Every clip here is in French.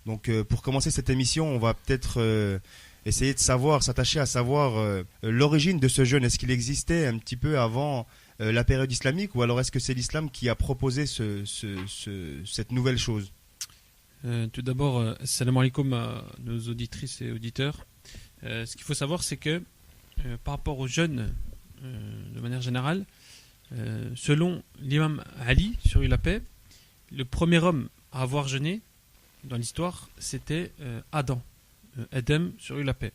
Donc pour commencer cette émission, on va peut-être essayer de savoir, s'attacher à savoir l'origine de ce jeûne. Est-ce qu'il existait un petit peu avant la période islamique, ou alors est-ce que c'est l'islam qui a proposé cette nouvelle chose? Tout d'abord, salam alaikum à nos auditrices et auditeurs. Ce qu'il faut savoir, c'est que par rapport au jeûne, de manière générale, selon l'imam Ali, sur lui la paix, le premier homme à avoir jeûné dans l'histoire, c'était Adam, sur lui la paix.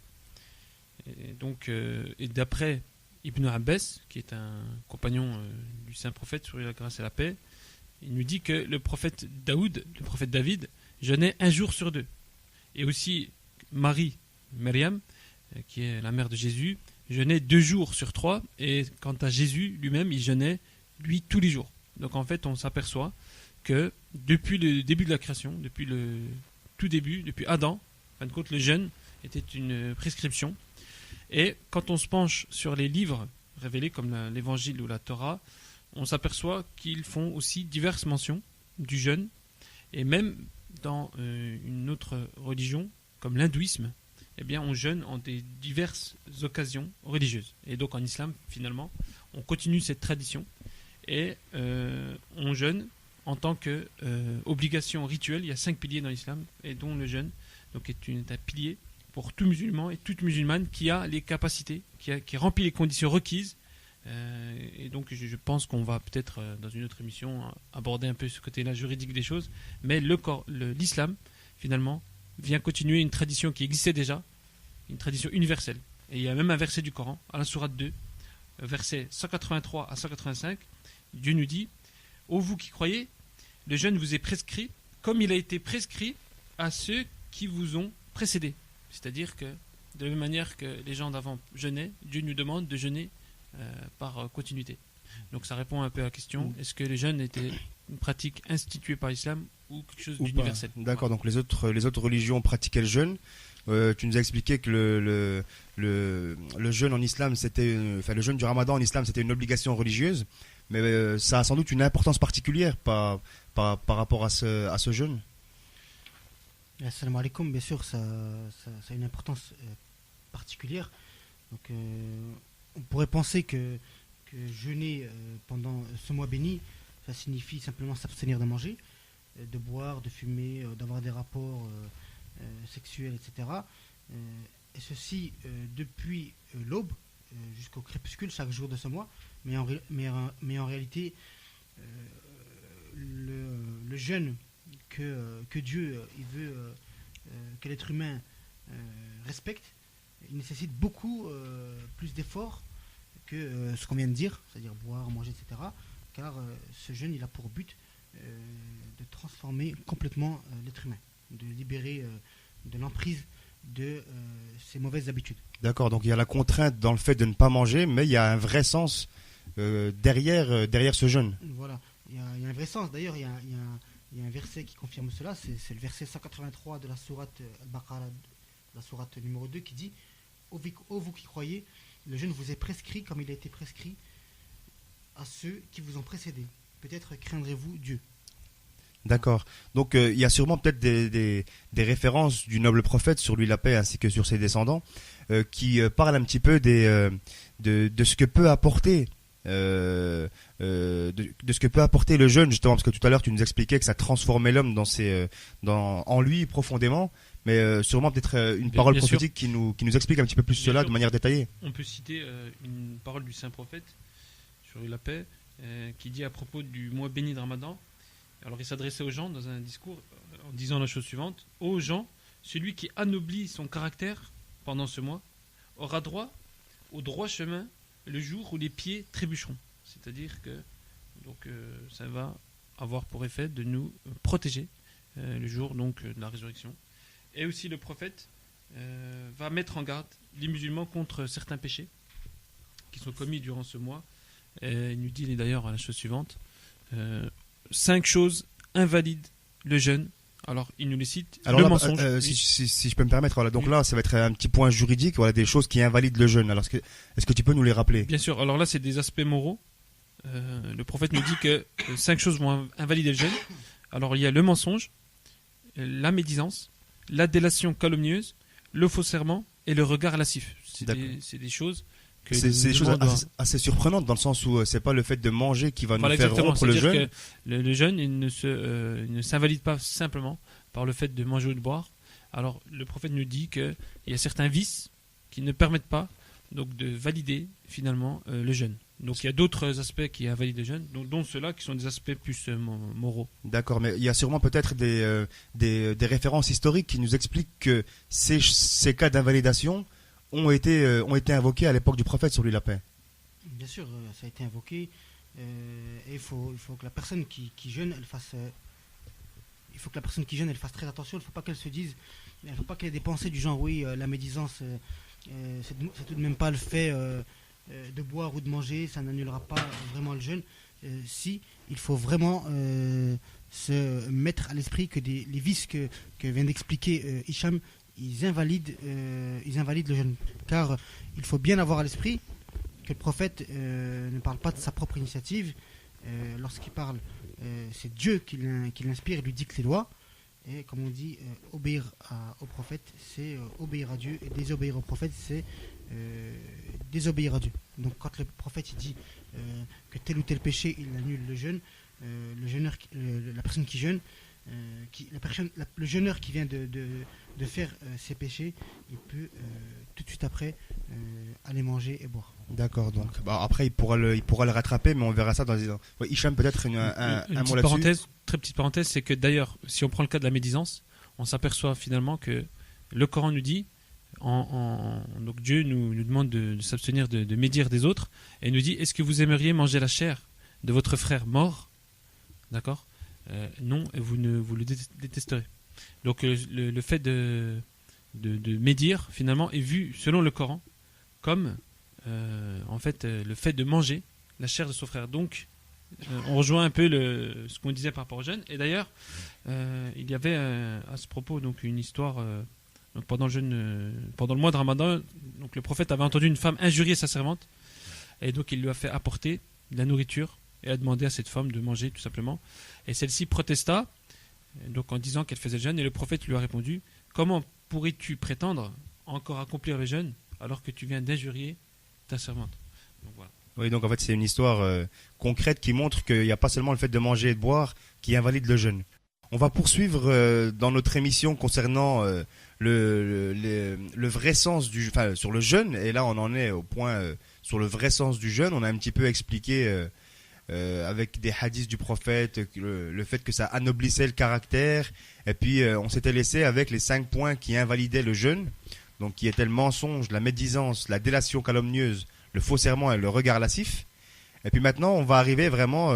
Et donc, et d'après Ibn Abbas, qui est un compagnon du saint prophète, sur lui la grâce et la paix, il nous dit que le prophète David, jeûnait un jour sur deux. Et aussi Marie, Myriam, qui est la mère de Jésus, jeûnait 2 jours sur 3. Et quant à Jésus lui-même, il jeûnait, lui, tous les jours. Donc en fait, on s'aperçoit que depuis le début de la création, depuis le tout début, depuis Adam, en fin de compte, le jeûne était une prescription. Et quand on se penche sur les livres révélés, comme l'Évangile ou la Torah, on s'aperçoit qu'ils font aussi diverses mentions du jeûne. Et même dans une autre religion, comme l'hindouisme, eh bien, on jeûne en des diverses occasions religieuses. Et donc en islam, finalement, on continue cette tradition et on jeûne en tant qu'obligation rituelle. Il y a 5 piliers dans l'islam, et dont le jeûne donc est un pilier pour tout musulman et toute musulmane qui a les capacités, qui remplit les conditions requises. Et donc je pense qu'on va peut-être dans une autre émission aborder un peu ce côté-là juridique des choses, mais l'islam finalement vient continuer une tradition qui existait déjà, une tradition universelle. Et il y a même un verset du Coran, à la sourate 2, versets 183 à 185, Dieu nous dit: ô vous qui croyez, le jeûne vous est prescrit comme il a été prescrit à ceux qui vous ont précédés. C'est-à-dire que de la même manière que les gens d'avant jeûnaient, Dieu nous demande de jeûner par continuité. Donc ça répond un peu à la question: est-ce que le jeûne était une pratique instituée par l'islam ou quelque chose d'universel? D'accord, donc les autres religions pratiquaient le jeûne. Tu nous as expliqué que le jeûne en islam, le jeûne du ramadan en islam, c'était une obligation religieuse, mais ça a sans doute une importance particulière par rapport à ce jeûne. Assalamu alaikum, bien sûr, ça a une importance particulière. Donc, on pourrait penser que jeûner pendant ce mois béni, ça signifie simplement s'abstenir de manger, de boire, de fumer, d'avoir des rapports sexuels, etc. Et ceci depuis l'aube jusqu'au crépuscule, chaque jour de ce mois. Mais en réalité, le jeûne que Dieu il veut que l'être humain respecte, il nécessite beaucoup plus d'efforts que ce qu'on vient de dire, c'est-à-dire boire, manger, etc. Car ce jeûne, il a pour but de transformer complètement l'être humain, de libérer de l'emprise de ses mauvaises habitudes. D'accord, donc il y a la contrainte dans le fait de ne pas manger, mais il y a un vrai sens derrière ce jeûne. Voilà, il y a un vrai sens. D'ailleurs, il y a un verset qui confirme cela, c'est le verset 183 de la sourate Al-Baqarah, la sourate numéro 2, qui dit: ô vous qui croyez, le jeûne vous est prescrit comme il a été prescrit à ceux qui vous ont précédés. Peut-être craindrez-vous Dieu. D'accord. Donc il y a sûrement peut-être des références du noble prophète, sur lui la paix, ainsi que sur ses descendants, qui parlent un petit peu de ce que peut apporter de ce que peut apporter le jeûne, justement, parce que tout à l'heure tu nous expliquais que ça transformait l'homme en lui profondément, mais sûrement peut-être une parole prophétique qui nous explique un petit peu plus cela de manière détaillée. On peut citer une parole du saint prophète sur la paix qui dit à propos du mois béni de Ramadan. Alors il s'adressait aux gens dans un discours en disant la chose suivante: ô gens, celui qui anoblit son caractère pendant ce mois aura droit au droit chemin le jour où les pieds trébucheront. C'est-à-dire que ça va avoir pour effet de nous protéger le jour donc de la résurrection. Et aussi le prophète va mettre en garde les musulmans contre certains péchés qui sont commis durant ce mois. Et il nous dit d'ailleurs la chose suivante: 5 choses invalident le jeûne. Alors, il nous les cite. Alors le là, mensonge. Si je peux me permettre, voilà, donc là, ça va être un petit point juridique, voilà, des choses qui invalident le jeûne. Alors, est-ce que tu peux nous les rappeler? Bien sûr. Alors là, c'est des aspects moraux. Le prophète nous dit que 5 choses vont invalider le jeûne. Alors, il y a le mensonge, la médisance, la délation calomnieuse, le faux serment et le regard lascif. D'accord. C'est des choses que C'est des choses doit... assez surprenantes dans le sens où c'est pas le fait de manger qui va Voilà, nous faire exactement. rompre le C'est-à-dire jeûne. que le jeûne, il ne s'invalide pas simplement par le fait de manger ou de boire. Alors, le prophète nous dit qu'il y a certains vices qui ne permettent pas donc, de valider finalement le jeûne. Donc, il y a d'autres aspects qui invalident le jeûne, dont ceux-là qui sont des aspects plus moraux. D'accord, mais il y a sûrement peut-être des références historiques qui nous expliquent que ces cas d'invalidation ont été invoqués à l'époque du prophète sur lui la paix. Bien sûr, ça a été invoqué. Et il faut que la personne qui jeûne, elle fasse. Il faut que la personne qui jeûne, elle fasse très attention. Il ne faut pas qu'elle se dise. Il ne faut pas qu'elle ait des pensées du genre oui, la médisance, c'est tout de même pas le fait de boire ou de manger, ça n'annulera pas vraiment le jeûne. Si, il faut vraiment se mettre à l'esprit que les vices que vient d'expliquer Hicham, ils invalident le jeûne. Car il faut bien avoir à l'esprit que le prophète ne parle pas de sa propre initiative. Lorsqu'il parle, c'est Dieu qui l'inspire et lui dicte les lois. Et comme on dit, obéir au prophète, c'est obéir à Dieu. Et désobéir au prophète, c'est désobéir à Dieu. Donc quand le prophète il dit que tel ou tel péché, il annule le jeûne, la personne qui jeûne, le jeûneur qui vient de faire ses péchés, il peut tout de suite après aller manger et boire. D'accord, donc après il pourra le rattraper, mais on verra ça dans les... Ouais, Hicham, peut-être un mot là-dessus. Très petite parenthèse, c'est que d'ailleurs, si on prend le cas de la médisance, on s'aperçoit finalement que le Coran nous dit, donc Dieu nous demande de s'abstenir de médire des autres, et nous dit, est-ce que vous aimeriez manger la chair de votre frère mort? D'accord? Non, et vous le détesterez. Donc le fait de médire, finalement, est vu, selon le Coran, comme le fait de manger la chair de son frère. Donc, on rejoint un peu ce qu'on disait par rapport aux jeunes. Et d'ailleurs, il y avait à ce propos donc une histoire donc pendant le mois de Ramadan. Donc le prophète avait entendu une femme injurier sa servante, et donc il lui a fait apporter de la nourriture et a demandé à cette femme de manger tout simplement. Et celle-ci protesta, donc en disant qu'elle faisait le jeûne, et le prophète lui a répondu: comment pourrais-tu prétendre encore accomplir le jeûne alors que tu viens d'injurier ta servante? Donc voilà. Oui, donc en fait c'est une histoire concrète qui montre qu'il n'y a pas seulement le fait de manger et de boire qui invalide le jeûne. On va poursuivre dans notre émission concernant le vrai sens sur le jeûne, et là on en est au point sur le vrai sens du jeûne. On a un petit peu expliqué avec des hadiths du prophète le fait que ça anoblissait le caractère, et puis on s'était laissé avec les 5 points qui invalidaient le jeûne, donc qui étaient le mensonge, la médisance, la délation calomnieuse, le faux serment et le regard lascif. Et puis maintenant, on va arriver vraiment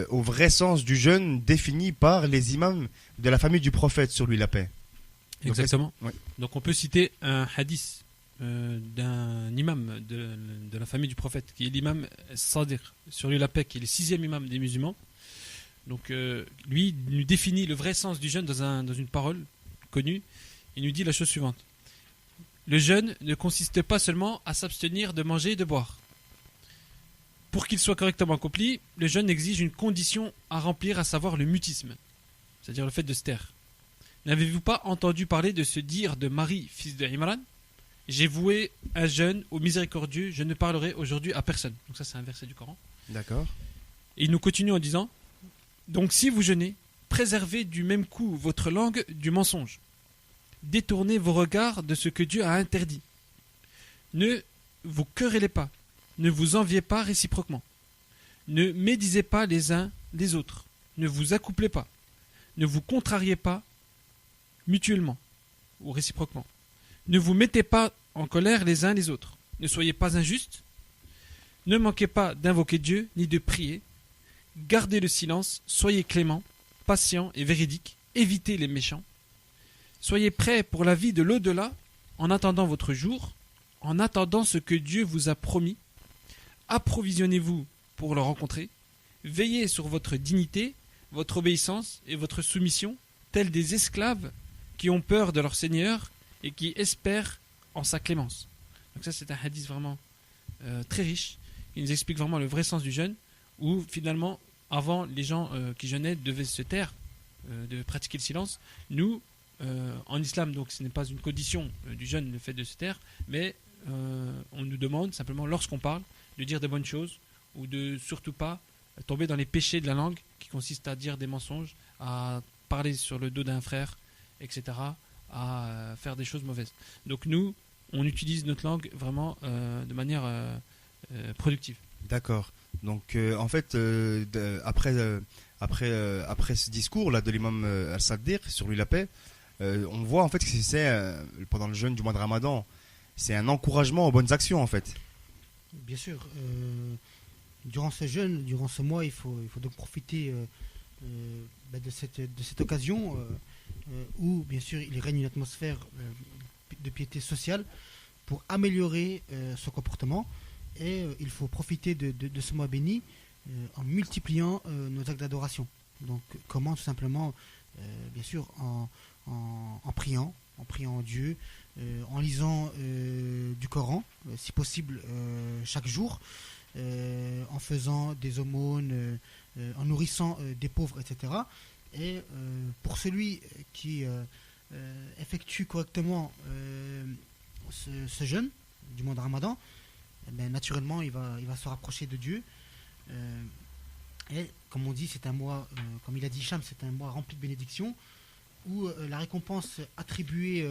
au vrai sens du jeûne défini par les imams de la famille du prophète sur lui la paix. Exactement. Donc, donc on peut citer un hadith d'un imam de la famille du prophète, qui est l'imam Sadiq sur lui la paix, qui est le 6e imam des musulmans. Donc lui nous définit le vrai sens du jeûne dans une parole connue. Il nous dit la chose suivante: le jeûne ne consiste pas seulement à s'abstenir de manger et de boire. Pour qu'il soit correctement accompli, le jeûne exige une condition à remplir, à savoir le mutisme, c'est-à-dire le fait de se taire. N'avez-vous pas entendu parler de ce dire de Marie, fils de Imran: j'ai voué un jeûne au miséricordieux, je ne parlerai aujourd'hui à personne. Donc ça, c'est un verset du Coran. D'accord. Et il nous continue en disant: donc si vous jeûnez, préservez du même coup votre langue du mensonge. Détournez vos regards de ce que Dieu a interdit. Ne vous querellez pas, ne vous enviez pas réciproquement. Ne médisez pas les uns les autres. Ne vous accouplez pas. Ne vous contrariez pas mutuellement ou réciproquement. Ne vous mettez pas en colère les uns les autres. Ne soyez pas injustes. Ne manquez pas d'invoquer Dieu ni de prier. Gardez le silence. Soyez clément, patient et véridique. Évitez les méchants. Soyez prêts pour la vie de l'au-delà, en attendant votre jour, en attendant ce que Dieu vous a promis. Approvisionnez-vous pour le rencontrer. Veillez sur votre dignité, votre obéissance et votre soumission, tels des esclaves qui ont peur de leur Seigneur et qui espèrent en sa clémence. Donc ça, c'est un hadith vraiment très riche. Il nous explique vraiment le vrai sens du jeûne, où finalement, avant, les gens qui jeûnaient devaient se taire, de pratiquer le silence. Nous, en islam, donc ce n'est pas une condition du jeûne le fait de se taire, mais on nous demande simplement lorsqu'on parle de dire des bonnes choses ou de surtout pas tomber dans les péchés de la langue qui consistent à dire des mensonges, à parler sur le dos d'un frère, etc., à faire des choses mauvaises. Donc nous, on utilise notre langue vraiment de manière productive. D'accord. Donc en fait, après ce discours là de l'imam Al-Saddiq sur lui la paix, on voit en fait que c'est pendant le jeûne du mois de Ramadan, c'est un encouragement aux bonnes actions en fait. Bien sûr, durant ce jeûne, durant ce mois, il faut donc profiter de cette occasion où, bien sûr, il règne une atmosphère de piété sociale pour améliorer son comportement. Et il faut profiter de ce mois béni en multipliant nos actes d'adoration. Donc, comment tout simplement, bien sûr, en priant Dieu, en lisant du Coran, si possible chaque jour, en faisant des aumônes, en nourrissant des pauvres, etc. Et pour celui qui effectue correctement ce jeûne du mois de Ramadan, naturellement il va se rapprocher de Dieu. Et comme on dit, c'est un mois, comme il a dit Hicham, c'est un mois rempli de bénédictions, où la récompense attribuée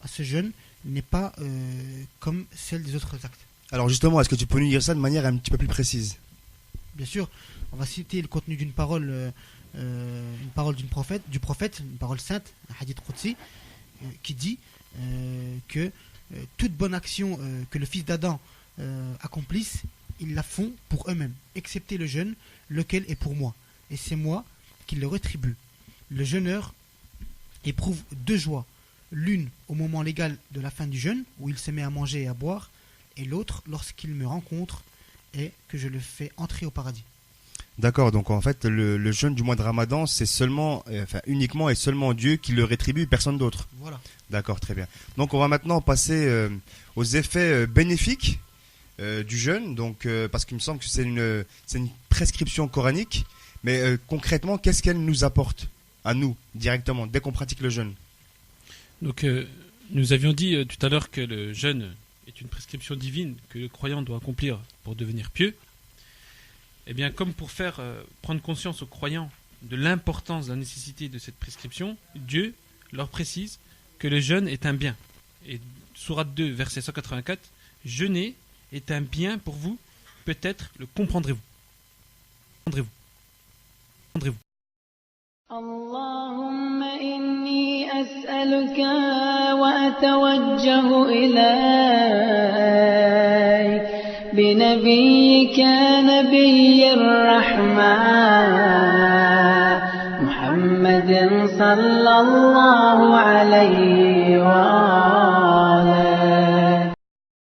à ce jeûne n'est pas comme celle des autres actes. Alors justement, est-ce que tu peux nous dire ça de manière un petit peu plus précise? Bien sûr, on va citer le contenu d'une parole, du prophète, une parole sainte, un hadith Qudsi, qui dit que toute bonne action que le fils d'Adam accomplisse, ils la font pour eux-mêmes, excepté le jeûne, lequel est pour moi, et c'est moi qui le rétribue. Le jeûneur éprouve deux joies, l'une au moment légal de la fin du jeûne, où il se met à manger et à boire, et l'autre lorsqu'il me rencontre et que je le fais entrer au paradis. D'accord, donc en fait le jeûne du mois de Ramadan, c'est uniquement et seulement Dieu qui le rétribue, personne d'autre. Voilà. D'accord, très bien. Donc on va maintenant passer aux effets bénéfiques du jeûne, donc parce qu'il me semble que c'est une prescription coranique, mais concrètement, qu'est-ce qu'elle nous apporte à nous directement dès qu'on pratique le jeûne? Donc nous avions dit tout à l'heure que le jeûne est une prescription divine que le croyant doit accomplir pour devenir pieux. Eh bien, comme pour faire prendre conscience aux croyants de l'importance, de la nécessité de cette prescription, Dieu leur précise que le jeûne est un bien. Et Sourate 2, verset 184, « Jeûner est un bien pour vous, peut-être le comprendrez-vous. » اللهم إني أسألك وأتوجه إليك بنبيك نبي الرحمة محمد صلى الله عليه وآله